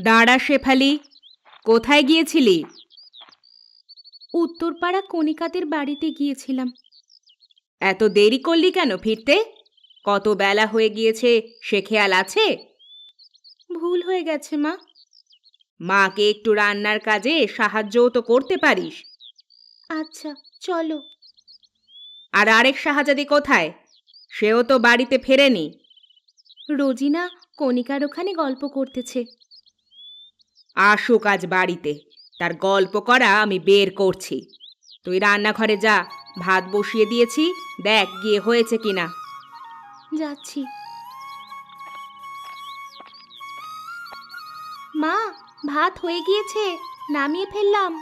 দাঁড়া শেফালি, কোথায় গিয়েছিলি? উত্তরপাড়া কণিকাদের বাড়িতে গিয়েছিলাম। এত দেরি করলি কেন ফিরতে? কত বেলা হয়ে গিয়েছে সে খেয়াল আছে? ভুল হয়ে গেছে মা। মাকে একটু রান্নার কাজে সাহায্যও তো করতে পারিস। আচ্ছা চলো। আর আরেক শাহজাদি কোথায়? সেও তো বাড়িতে ফেরেনি। রোজিনা কণিকার ওখানে গল্প করতেছে। আসুক আজ বাড়িতে, তার গল্প করা আমি বের করছি। তুই রান্নাঘরে যা, ভাত বসিয়ে দিয়েছি, দেখ গিয়ে হয়েছে কিনা। যাচ্ছি। মা, ভাত হয়ে গিয়েছে, নামিয়ে ফেললাম।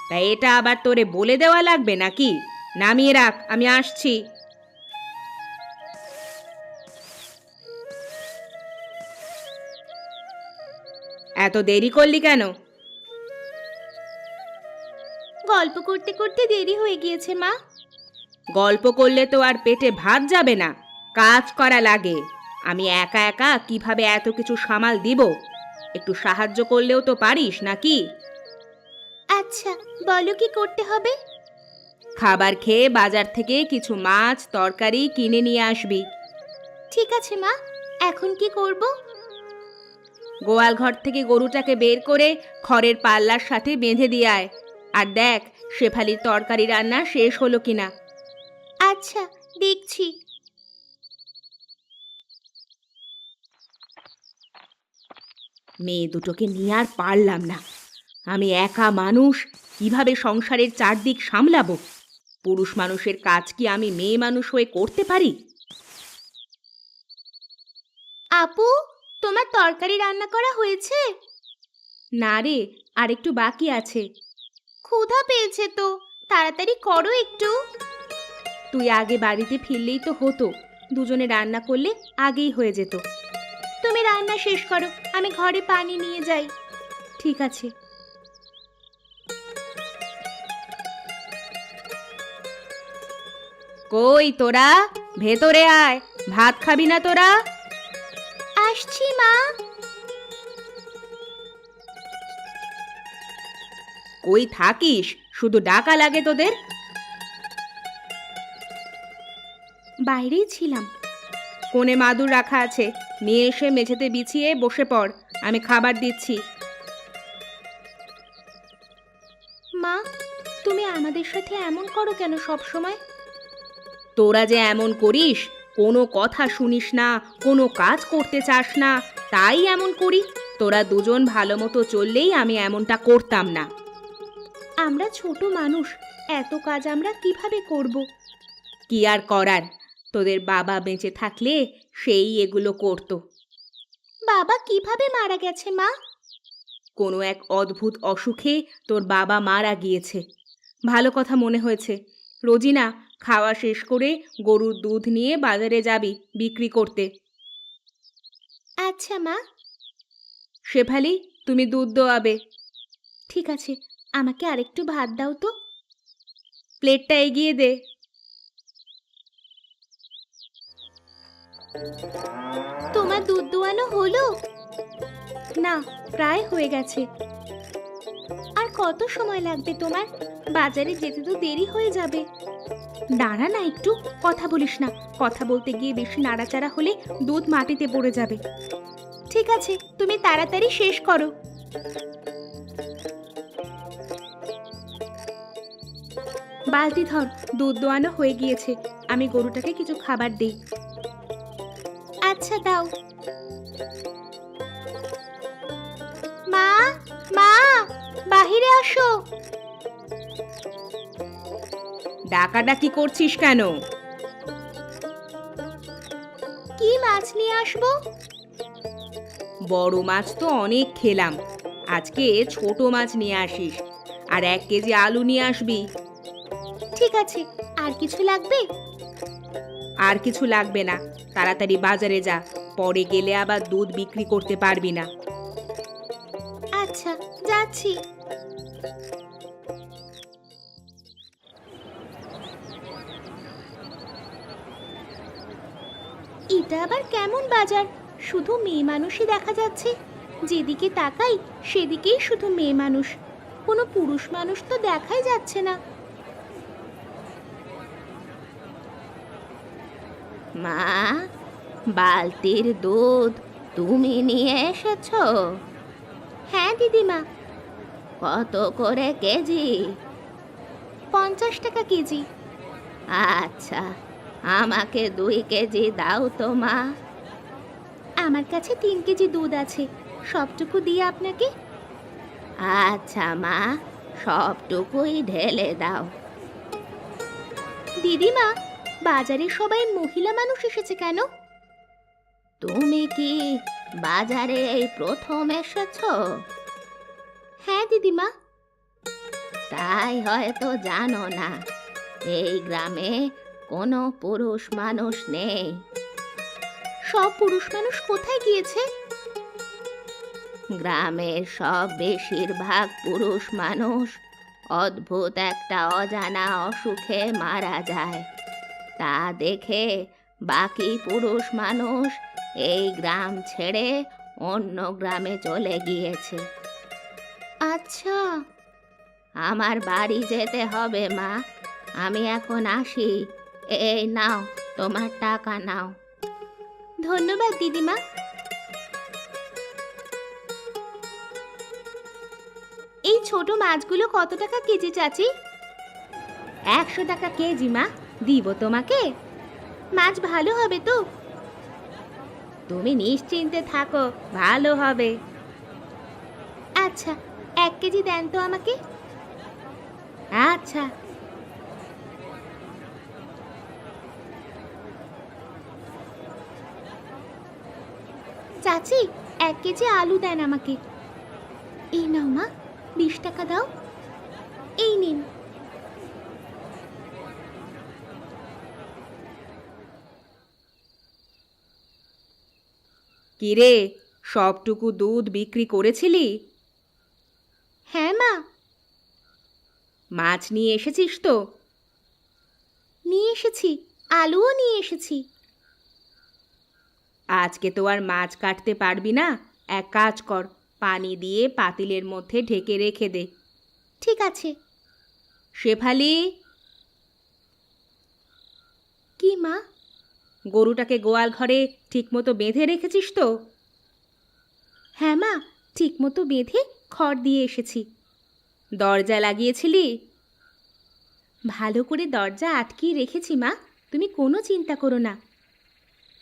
তা এটা আবার তোরে বলে দেওয়া লাগবে নাকি? নামিয়ে রাখ, আমি আসছি। এত দেরি করলি কেন? গল্প করতে করতে দেরি হয়ে গিয়েছে মা। গল্প করলে তো আর পেটে ভাত যাবে না, কাজ করা লাগে। আমি একা একা কিভাবে এত কিছু সামাল দিব? একটু সাহায্য করলেও তো পারিস নাকি? আচ্ছা বলো কি করতে হবে? খাবার খেয়ে বাজার থেকে কিছু মাছ তরকারি কিনে নিয়ে আসবি। ঠিক আছে মা, এখন কি করব? গোয়াল ঘর থেকে গরুটাকে বের করে খড়ের পাল্লার সাথে বেঁধে দিয়ে আয়। আর দেখ শেফালির তরকারি রান্না শেষ হলো কিনা। আচ্ছা দেখছি। মেয়ে দুটোকে নিয়ে আর পারলাম না। আমি একা মানুষ, কিভাবে সংসারের চারদিক সামলাবো? পুরুষ মানুষের কাজ কি আমি মেয়ে মানুষ হয়ে করতে পারি? আপু, তোমার তরকারি রান্না করা হয়েছে? না রে, আর একটু বাকি আছে। ক্ষুধা পেয়েছে তো, তাড়াতাড়ি করো একটু। তুই আগে বাড়িতে ফিরলেই তো হতো, দুজনে রান্না করলে আগেই হয়ে যেত। তুমি রান্না শেষ করো, আমি ঘরে পানি নিয়ে যাই। ঠিক আছে। কই তোরা, ভেতরে আয়। ভাত খাবি না তোরা? আসছি মা। কই থাকিস, শুধু ডাকা লাগে তোদের। বাইরেই ছিলাম। কোণে মাদুর রাখা আছে, নিয়ে এসে মেঝেতে বিছিয়ে বসে পড়, আমি খাবার দিচ্ছি। মা, তুমি আমাদের সাথে এমন করো কেন সব সময়? তোরা যে এমন করিস, কোনো কথা শুনিস না, কোনো কাজ করতে চাস না, তাই এমন করি। তোরা দুজন ভালো মতো চললেই আমি এমনটা করতাম না। আমরা ছোট মানুষ, এত কাজ আমরা কিভাবে করব? কি আর করার, তোদের বাবা বেঁচে থাকলে সেই এগুলো করতো। বাবা কিভাবে মারা গেছে মা? কোনো এক অদ্ভুত অসুখে তোর বাবা মারা গিয়েছে। ভালো কথা মনে হয়েছে। রোজিনা, খাওয়া শেষ করে গরুর দুধ নিয়ে বাজারে যাবি বিক্রি করতে। আচ্ছা মা। শেফালি, তুমি দুধ দোয়াবে। ঠিক আছে, আমাকে আরেকটু ভাত দাও তো। প্লেটটা এগিয়ে দে। তোমার দুধ দোয়ানো হলো? না, প্রায় হয়ে গেছে। আর কত সময় লাগবে তোমার? বাজারে যেতে তো দেরি হয়ে যাবে। দাঁড়া না একটু, কথা বলিস না। কথা বলতে গিয়ে বেশি নাড়াচাড়া হলে দুধ মাটিতে পড়ে যাবে। ঠিক আছে, তুমি তাড়াতাড়ি শেষ করো। বালতি ধর, দুধ দোয়ানো হয়ে গিয়েছে। আমি গরুটাকে কিছু খাবার দেই। আচ্ছা দাও। মা, মা, বাহিরে আসো। ডাকাডাকি করছিস কেন? কি মাছ নিয়ে আসবো? বড় মাছ তো অনেক খেলাম, আজকে ছোট মাছ নিয়ে আসিস। আর 1 কেজি আলু নিয়ে আসবি। ঠিক আছে, আর কিছু লাগবে? আর কিছু লাগবে না, তাড়াতাড়ি বাজারে যা, পরে গেলে আবার দুধ বিক্রি করতে পারবি না। আচ্ছা, যাচ্ছি। এটা আবার কেমন বাজার? শুধু মেয়ে মানুষই দেখা যাচ্ছে। যেদিকে তাকাই সেদিকেই শুধু মেয়ে মানুষ, কোনো পুরুষ মানুষ তো দেখাই যাচ্ছে না। মা, বালতির দুধ তুমি নিয়ে এসেছো? হ্যাঁ দিদিমা। কত করে কেজি? 50 টাকা কেজি। আচ্ছা, আমাকে 2 কেজি দাও তো মা। আমার কাছে 3 কেজি দুধ আছে, সবটুকু দিয়ে আপনাকে। আচ্ছা মা, সবটুকুই ঢেলে দাও। দিদিমা, বাজারে সবাই মহিলা মানুষ এসেছে কেন? তুমি কি বাজারে এই প্রথম এসেছো? হ্যাঁ দিদিমা। তাই হয়তো জানো না, এই গ্রামে কোনো পুরুষ মানুষ নেই। সব পুরুষ মানুষ কোথায় গিয়েছে? গ্রামের সব বেশিরভাগ পুরুষ মানুষ অদ্ভুত একটা অজানা অসুখে মারা যায়, তা দেখে বাকি পুরুষ মানুষ এই গ্রাম ছেড়ে অন্য গ্রামে চলে গিয়েছে। আচ্ছা, আমার বাড়ি যেতে হবে মা, আমি এখন আসি। এই নাও, তোমার টাকা নাও। ধন্যবাদ দিদিমা। এই ছোট মাছগুলো কত টাকা কেজি চাচি? 100 টাকা কেজি মা, দিব তোমাকে। মাছ ভালো হবে তো? তুমি নিশ্চিন্তে থাকো, ভালো হবে। আচ্ছা, 1 কেজি দেন তো আমাকে। আচ্ছা। চাচি, 1 কেজি আলু দেন আমাকে। এই নাও মা, 20 টাকা দাও। এই নিন। কিরে, সবটুকু দুধ বিক্রি করেছিলি? হ্যাঁ মা। মাছ নিয়ে এসেছিস তো? নিয়ে এসেছি, আলুও নিয়ে এসেছি। আজকে তো আর মাছ কাটতে পারবি না, এক কাজ কর, পানি দিয়ে পাতিলের মধ্যে ঢেকে রেখে দে। ঠিক আছে। শেফালি। কি মা? গরুটাকে গোয়াল ঘরে ঠিকমতো বেঁধে রেখেছিস তো? হ্যাঁ মা, ঠিকমতো বেঁধে খড় দিয়ে এসেছি। দরজা লাগিয়েছিলি? ভালো করে দরজা আটকিয়ে রেখেছি মা, তুমি কোনো চিন্তা করো না।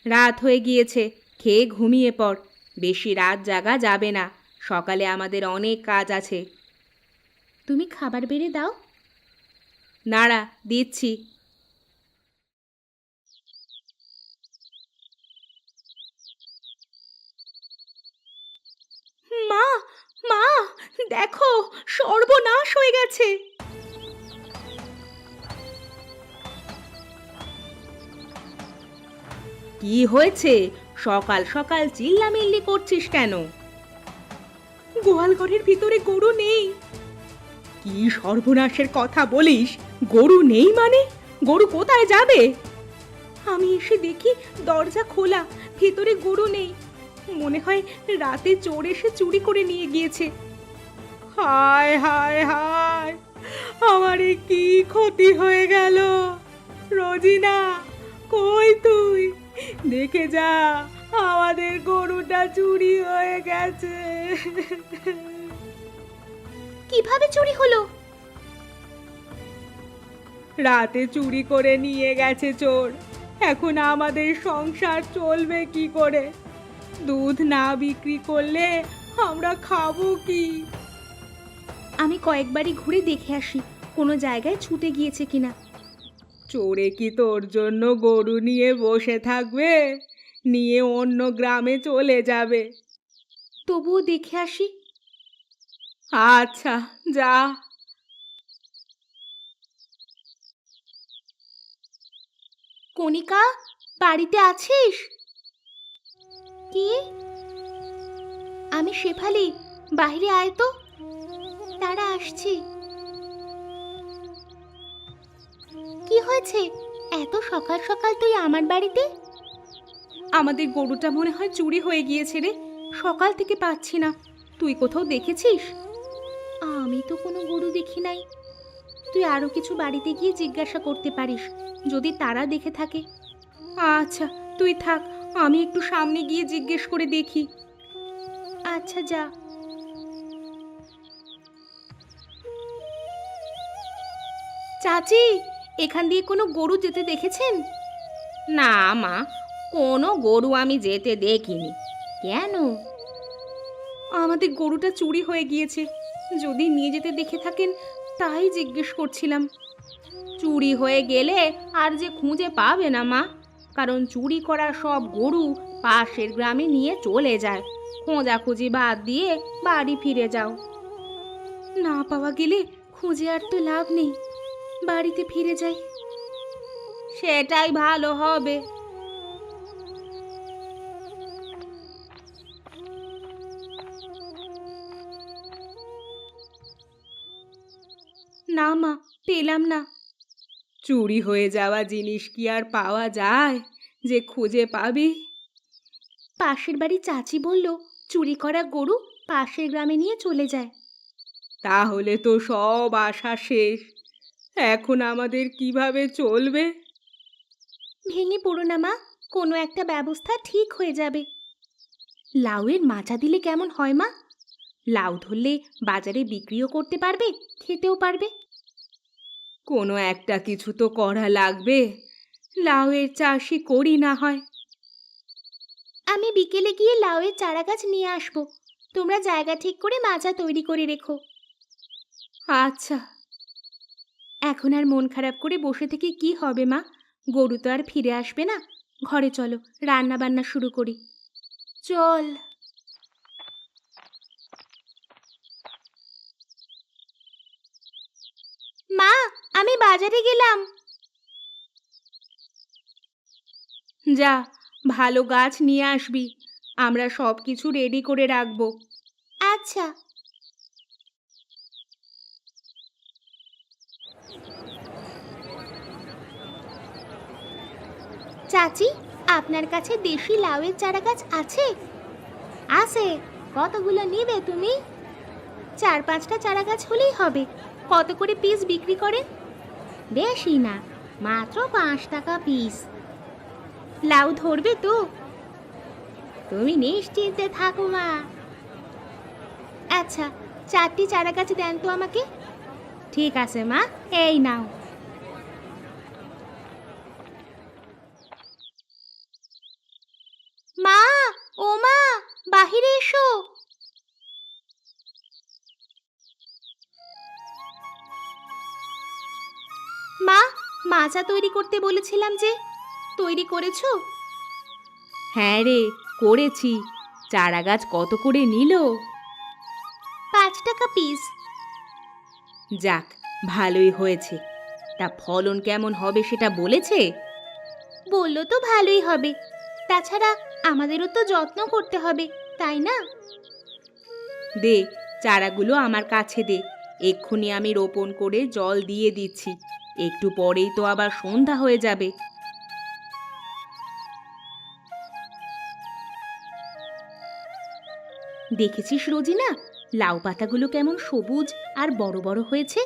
রাত হয়ে গিয়েছে, খেয়ে ঘুমিয়ে পড়, বেশি রাত জাগা যাবে না, সকালে আমাদের অনেক কাজ আছে। তুমি খাবার বেড়ে দাও। নাড়া, দিচ্ছি। মা, মা, দেখো, সর্বনাশ হয়ে গেছে। কি হয়েছে? সকাল সকাল চিল্লামিল্লি করছিস কেন? গোয়াল ঘরের ভিতরে গরু নেই। কি সর্বনাশের কথা বলিস? গরু নেই মানে? গরু কোথায় যাবে? আমি এসে দেখি দরজা খোলা, ভিতরে গরু নেই। মনে হয় রাতে চোর এসে চুরি করে নিয়ে গিয়েছে। হায় হায় হায়, আমার এ কি ক্ষতি হয়ে গেল! রোজিনা, কই তুই? দেখে যা, আমাদের গরুটা চুরি হয়ে গেছে। কিভাবে চুরি হলো? রাতে চুরি করে নিয়ে গেছে চোর। এখন আমাদের সংসার চলবে কি করে? দুধ না বিক্রি করলে আমরা খাবো কি? আমি কয়েকবারই ঘুরে দেখে আসি, কোনো জায়গায় ছুটে গিয়েছে কিনা। চোরে কি তোর জন্য গরু নিয়ে বসে থাকবে? নিয়ে অন্য গ্রামে চলে যাবে। তবুও দেখে আসি। আচ্ছা, যা। কণিকা, বাড়িতে আছিস? কি? আমি শেফালি, বাইরে আয় তো। তারা আসছি। কি হয়েছে? এত সকাল সকাল তুই আমার বাড়িতে? আমাদের গরুটা মনে হয় চুরি হয়ে গিয়েছে রে, সকাল থেকে পাচ্ছি না। তুই কোথাও দেখেছিস? আমি তো কোনো গরু দেখি নাই। তুই আরো কিছু বাড়িতে গিয়ে জিজ্ঞাসা করতে পারিস, যদি তারা দেখে থাকে। আচ্ছা, তুই থাক, আমি একটু সামনে গিয়ে জিজ্ঞেস করে দেখি। আচ্ছা, যা। চাচি, এখান দিয়ে কোনো গরু যেতে দেখেছেন? না মা, কোনো গরু আমি যেতে দেখিনি। কেন? আমাদের গরুটা চুরি হয়ে গিয়েছে, যদি নিয়ে যেতে দেখে থাকেন তাই জিজ্ঞেস করছিলাম। চুরি হয়ে গেলে আর যে খুঁজে পাবে না মা, কারণ চুরি করা সব গরু পাশের গ্রামে নিয়ে চলে যায়। খোঁজাখুঁজি বাদ দিয়ে বাড়ি ফিরে যাও। না পাওয়া গেলে খুঁজে আর তো লাভ নেই, বাড়িতে ফিরে যাই। সেটাই ভালো হবে। না মা, পেলাম না। চুরি হয়ে যাওয়া জিনিস কি আর পাওয়া যায় যে খুঁজে পাবি? পাশের বাড়ি চাচি বলল চুরি করা গরু পাশের গ্রামে নিয়ে চলে যায়। তাহলে তো সব আশা শেষ। এখন আমাদের কিভাবে চলবে? ভেঙে পড়ো না মা, কোনো একটা ব্যবস্থা ঠিক হয়ে যাবে। লাউয়ের মাচা দিলে কেমন হয় মা? লাউ ধরলে বাজারে বিক্রিও করতে পারবে, খেতেও পারবে। কোনো একটা কিছু তো করা লাগবে। লাউয়ের চাষই করি না হয়। আমি বিকেলে গিয়ে লাউয়ের চারা গাছ নিয়ে আসবো। তোমরা জায়গা ঠিক করে মাচা তৈরি করে রেখো। আচ্ছা। এখন আর মন খারাপ করে বসে থেকে কি হবে মা? গরু তো আর ফিরে আসবে না। ঘরে চলো, রান্না বান্না শুরু করি। চল। মা, আমি বাজারে গেলাম। যা, ভালো গাছ নিয়ে আসবি। আমরা সব কিছু রেডি করে রাখবো। আচ্ছা। চাচি, আপনার কাছে দেশি লাউয়ের চারা গাছ আছে? আছে। কতগুলো নিবে তুমি? 4-5টা চারা গাছ হলেই হবে। কত করে পিস বিক্রি করেন? বেশি না, মাত্র 5 টাকা পিস। লাউ ধরবে তো? তুমি নিশ্চিন্তে থাকো মা। আচ্ছা, 4টি চারা গাছ দেন তো আমাকে। ঠিক আছে মা, এই নাও। মা, ও মা, বাহিরে এসো। মা, মাচা তৈরি করতে বলেছিলাম যে, তৈরি করেছো? হ্যাঁ রে, করেছি। চারা গাছ কত করে নিল? 5 টাকা পিস। যাক, ভালোই হয়েছে। তা ফলন কেমন হবে সেটা বলেছে? বললো তো ভালোই হবে। তাছাড়া আমাদেরও তো যত্ন করতে হবে, তাই না? দে, চারাগুলো আমার কাছে দে। এক্ষুনি আমি রোপণ করে জল দিয়ে দিচ্ছি। একটু পরেই তো আবার সন্ধ্যা হয়ে যাবে। দেখেছিস রোজিনা, লাউ পাতাগুলো কেমন সবুজ আর বড় বড় হয়েছে?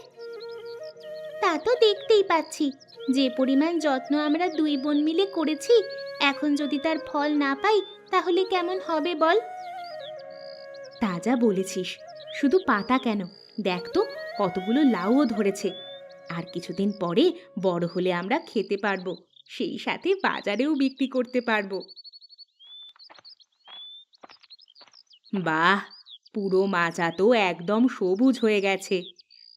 তা তো দেখতেই পাচ্ছি। যে পরিমাণ যত্ন আমরা 2 বোন মিলে করেছি, এখন যদি তার ফল না পাই তাহলে কেমন হবে বল? তা যা বলেছিস। শুধু পাতা কেন, দেখ তো কতগুলো লাউও ধরেছে। আর কিছুদিন পরে বড় হলে আমরা খেতে পারবো, সেই সাথে বাজারেও বিক্রি করতে পারবো। বাহ, পুরো মাচা তো একদম সবুজ হয়ে গেছে।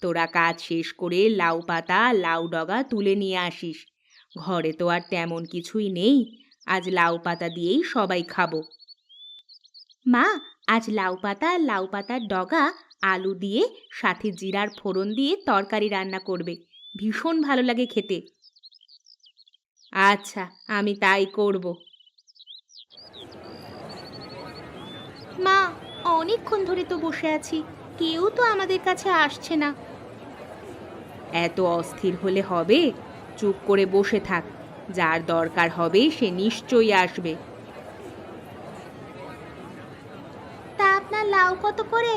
তোরা কাজ শেষ করে লাউ পাতা লাউ ডগা তুলে নিয়ে আসিস। ঘরে তো আর তেমন কিছুই নেই, আজ লাউ পাতা দিয়েই সবাই খাবো। মা, আজ লাউ পাতা লাউ পাতার ডগা আলু দিয়ে সাথে জিরার ফোড়ন দিয়ে তরকারি রান্না করবে, ভীষণ ভালো লাগে খেতে। আচ্ছা, আমি তাই করব। মা, অনেকক্ষণ ধরে তো বসে আছি, কেউ তো আমাদের কাছে আসছে না। এত অস্থির হলে হবে? চুপ করে বসে থাক। যার দরকার হবে সে নিশ্চয়ই আসবে। লাউ কত করে?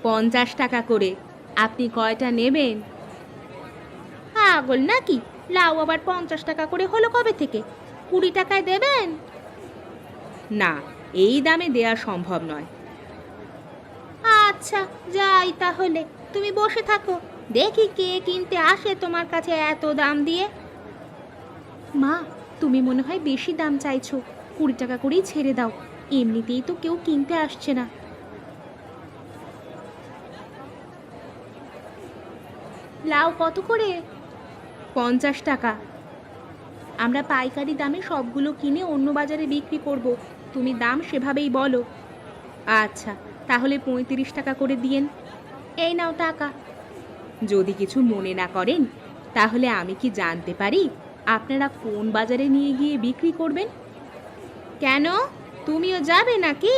50 টাকা করে। আপনি কয়টা নেবেন? পাগল নাকি? লাউ আবার 50 টাকা করে হলো কবে থেকে? 20 টাকায় দেবেন? না, এই দামে দেয়া সম্ভব নয়। আচ্ছা, যাই তাহলে। তুমি বসে থাকো, দেখি কে কিনতে আসে তোমার কাছে এত দাম দিয়ে। মা, তুমি মনে হয় বেশি দাম চাইছো। 20 টাকা করেই ছেড়ে দাও, এমনিতেই তো কেউ কিনতে আসছে না। লাউ কত করে? 50 টাকা। আমরা পাইকারি দামে সবগুলো কিনে অন্য বাজারে বিক্রি করব। তুমি দাম সেভাবেই বলো। আচ্ছা, তাহলে 35 টাকা করে দিয়েন। এই নাও টাকা। যদি কিছু মনে না করেন, তাহলে আমি কি জানতে পারি আপনারা কোন বাজারে নিয়ে গিয়ে বিক্রি করবেন? কেন, তুমিও যাবে নাকি?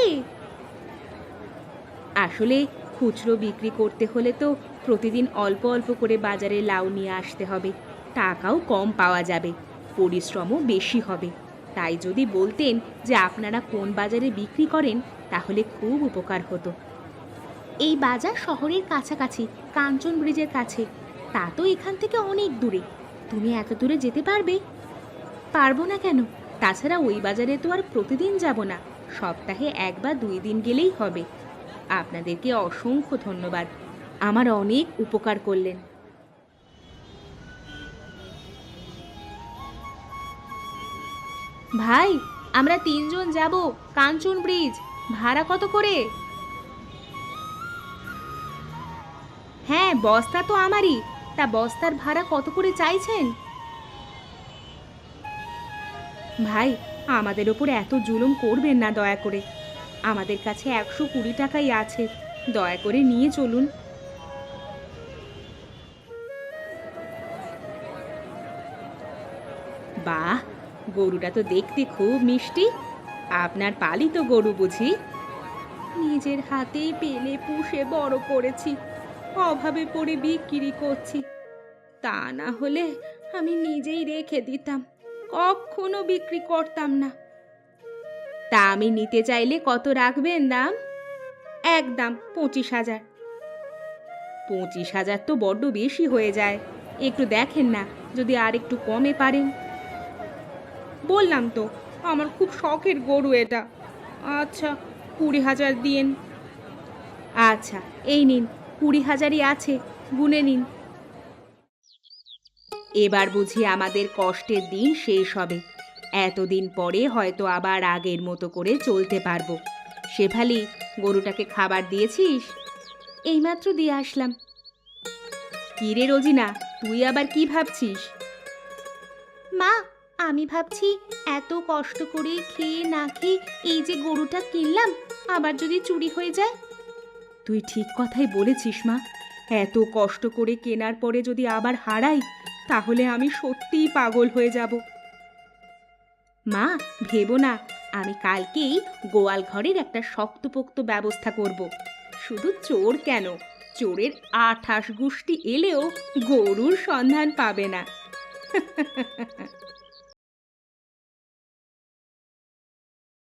আসলে খুচরো বিক্রি করতে হলে তো প্রতিদিন অল্প অল্প করে বাজারে লাউ নিয়ে আসতে হবে, টাকাও কম পাওয়া যাবে, পরিশ্রমও বেশি হবে। তাই যদি বলতেন যে আপনারা কোন বাজারে বিক্রি করেন, তাহলে খুব উপকার হতো। এই বাজার শহরের কাছাকাছি, কাঞ্চন ব্রিজের কাছে। তা তো এখান থেকে অনেক দূরে। তুমি এত দূরে যেতে পারবে? পারবো না কেন? তাছাড়া ওই বাজারে তো আর প্রতিদিন যাব না, সপ্তাহে 1 বা 2 দিন গেলেই হবে। আপনাদেরকে অসংখ্য ধন্যবাদ, আমার অনেক উপকার করলেন। ভাই, আমরা 3 জন যাব কাঞ্চন ব্রিজ। ভাড়া কত করে? হ্যাঁ, বস্তা তো আমারই। তা বস্তার ভাড়া কত করে চাইছেন? ভাই, আমাদের ওপর এত জুলুম করবেন না দয়া করে। আমাদের কাছে 120 টাকাই আছে, দয়া করে নিয়ে চলুন। বাহ, গরুটা তো দেখতে খুব মিষ্টি। আপনার পালিত গরু বুঝি? নিজের হাতেই পেলে পুষে বড় করেছি, অভাবে পড়ে বিক্রি করছি। তা না হলে আমি নিজেই রেখে দিতাম, কখনো বিক্রি করতাম না। তা আমি নিতে চাইলে কত রাখবেন দাম? একদম 25,000। 25,000 তো বড্ড বেশি হয়ে যায়, একটু দেখেন না যদি আর একটু কমে পারেন। বললাম তো, আমার খুব শখের গরু এটা। আচ্ছা, 20,000 দিয়েন। আচ্ছা, এই নিন, 20,000ই আছে, গুনে নিন। এবার বুঝি আমাদের কষ্টের দিন শেষ হবে। এতদিন পরে হয়তো আবার আগের মতো করে চলতে পারবো। শেফালি, গরুটাকে খাবার দিয়েছিস? এইমাত্র দিয়ে আসলাম। কি রে রোজিনা, তুই আবার কি ভাবছিস? মা, আমি ভাবছি এত কষ্ট করে খেয়ে না খেয়ে এই যে গরুটা কিনলাম, আবার যদি চুরি হয়ে যায়। তুই ঠিক কথাই বলেছিস মা। এত কষ্ট করে কেনার পরে যদি আবার হারাই, তাহলে আমি সত্যিই পাগল হয়ে যাব। মা, ভেবো না, আমি কালকেই গোয়াল ঘরের একটা শক্তপোক্ত ব্যবস্থা করব। শুধু চোর কেন, চোরের 28 গোষ্ঠী এলেও গরুর সন্ধান পাবে না।